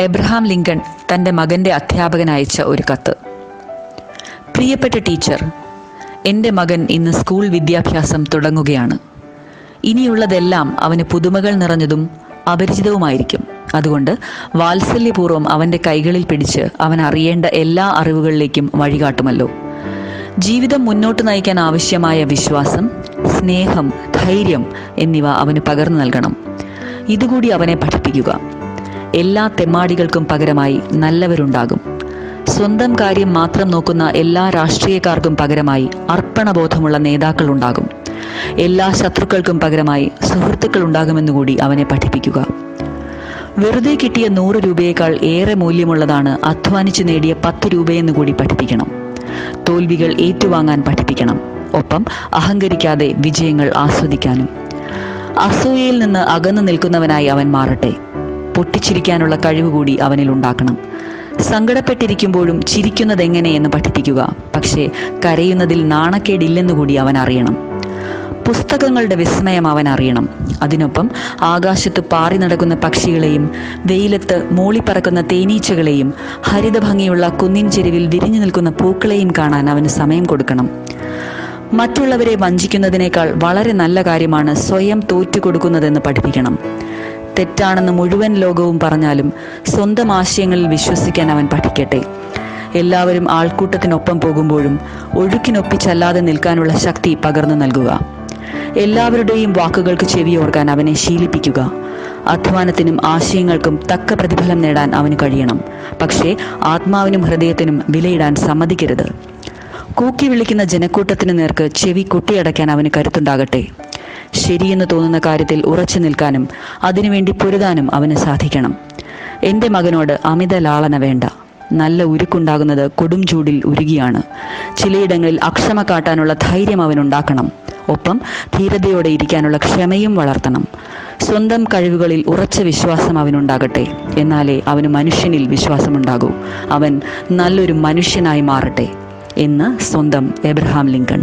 Abraham Lincoln തൻ്റെ മകൻ്റെ അധ്യാപകന് അയച്ച ഒരു കത്ത്. പ്രിയപ്പെട്ട ടീച്ചർ, എൻ്റെ മകൻ ഇന്ന് സ്കൂൾ വിദ്യാഭ്യാസം തുടങ്ങുകയാണ്. ഇനിയുള്ളതെല്ലാം അവന് പുതുമകൾ നിറഞ്ഞതും അപരിചിതവുമായിരിക്കും. അതുകൊണ്ട് വാത്സല്യപൂർവ്വം അവൻ്റെ കൈകളിൽ പിടിച്ച് അവൻ അറിയേണ്ട എല്ലാ അറിവുകളിലേക്കും വഴികാട്ടുമല്ലോ. ജീവിതം മുന്നോട്ട് നയിക്കാൻ ആവശ്യമായ വിശ്വാസം, സ്നേഹം, ധൈര്യം എന്നിവ അവന് പകർന്നു നൽകണം. ഇതുകൂടി അവനെ പഠിപ്പിക്കുക. എല്ലാ തെമ്മാടികൾക്കും പകരമായി നല്ലവരുണ്ടാകും. സ്വന്തം കാര്യം മാത്രം നോക്കുന്ന എല്ലാ രാഷ്ട്രീയക്കാർക്കും പകരമായി അർപ്പണബോധമുള്ള നേതാക്കളുണ്ടാകും. എല്ലാ ശത്രുക്കൾക്കും പകരമായി സുഹൃത്തുക്കൾ ഉണ്ടാകുമെന്നുകൂടി അവനെ പഠിപ്പിക്കുക. വെറുതെ കിട്ടിയ 100 രൂപയേക്കാൾ ഏറെ മൂല്യമുള്ളതാണ് അധ്വാനിച്ച് നേടിയ 10 രൂപയെന്ന് കൂടി പഠിപ്പിക്കണം. തോൽവികൾ ഏറ്റുവാങ്ങാൻ പഠിപ്പിക്കണം. ഒപ്പം അഹങ്കരിക്കാതെ വിജയങ്ങൾ ആസ്വദിക്കാനും. അസൂയയിൽ നിന്ന് അകന്നു നിൽക്കുന്നവനായി അവൻ മാറട്ടെ. പൊട്ടിച്ചിരിക്കാനുള്ള കഴിവ് കൂടി അവനിൽ ഉണ്ടാക്കണം. സങ്കടപ്പെട്ടിരിക്കുമ്പോഴും ചിരിക്കുന്നതെങ്ങനെയെന്ന് പഠിപ്പിക്കുക. പക്ഷേ കരയുന്നതിൽ നാണക്കേടില്ലെന്നുകൂടി അവൻ അറിയണം. പുസ്തകങ്ങളുടെ വിസ്മയം അവൻ അറിയണം. അതിനൊപ്പം ആകാശത്ത് പാറി നടക്കുന്ന പക്ഷികളെയും വെയിലത്ത് മൂളിപ്പറക്കുന്ന തേനീച്ചകളെയും ഹരിതഭംഗിയുള്ള കുന്നിൻ ചെരുവിൽ വിരിഞ്ഞു നിൽക്കുന്ന പൂക്കളെയും കാണാൻ അവന് സമയം കൊടുക്കണം. മറ്റുള്ളവരെ വഞ്ചിക്കുന്നതിനേക്കാൾ വളരെ നല്ല കാര്യമാണ് സ്വയം തോറ്റുകൊടുക്കുന്നതെന്ന് പഠിപ്പിക്കണം. തെറ്റാണെന്ന് മുഴുവൻ ലോകവും പറഞ്ഞാലും സ്വന്തം ആശയങ്ങളിൽ വിശ്വസിക്കാൻ അവൻ പഠിക്കട്ടെ. എല്ലാവരും ആൾക്കൂട്ടത്തിനൊപ്പം പോകുമ്പോഴും ഒഴുക്കിനൊപ്പിച്ചല്ലാതെ നിൽക്കാനുള്ള ശക്തി പകർന്നു നൽകുക. എല്ലാവരുടെയും വാക്കുകൾക്ക് ചെവിയോർക്കാൻ അവനെ ശീലിപ്പിക്കുക. അധ്വാനത്തിനും ആശയങ്ങൾക്കും തക്ക പ്രതിഫലം നേടാൻ അവന് കഴിയണം. പക്ഷേ ആത്മാവിനും ഹൃദയത്തിനും വിലയിടാൻ സമ്മതിക്കരുത്. കൂക്കി വിളിക്കുന്ന ജനക്കൂട്ടത്തിന് നേർക്ക് ചെവി കൊട്ടിയടയ്ക്കാൻ അവന് കരുത്തുണ്ടാകട്ടെ. ശരിയെന്ന് തോന്നുന്ന കാര്യത്തിൽ ഉറച്ചു നിൽക്കാനും അതിനുവേണ്ടി പൊരുതാനും അവന് സാധിക്കണം. എൻ്റെ മകനോട് അമിത ലാളന വേണ്ട. നല്ല ഉരുക്കുണ്ടാകുന്നത് കൊടും ചൂടിൽ ഉരുകിയാണ്. ചിലയിടങ്ങളിൽ അക്ഷമ കാട്ടാനുള്ള ധൈര്യം അവനുണ്ടാക്കണം. ഒപ്പം ധീരതയോടെ ഇരിക്കാനുള്ള ക്ഷമയും വളർത്തണം. സ്വന്തം കഴിവുകളിൽ ഉറച്ച വിശ്വാസം അവനുണ്ടാകട്ടെ. എന്നാലേ അവന് മനുഷ്യനിൽ വിശ്വാസമുണ്ടാകൂ. അവൻ നല്ലൊരു മനുഷ്യനായി മാറട്ടെ എന്ന് സ്വന്തം എബ്രഹാം ലിങ്കൺ.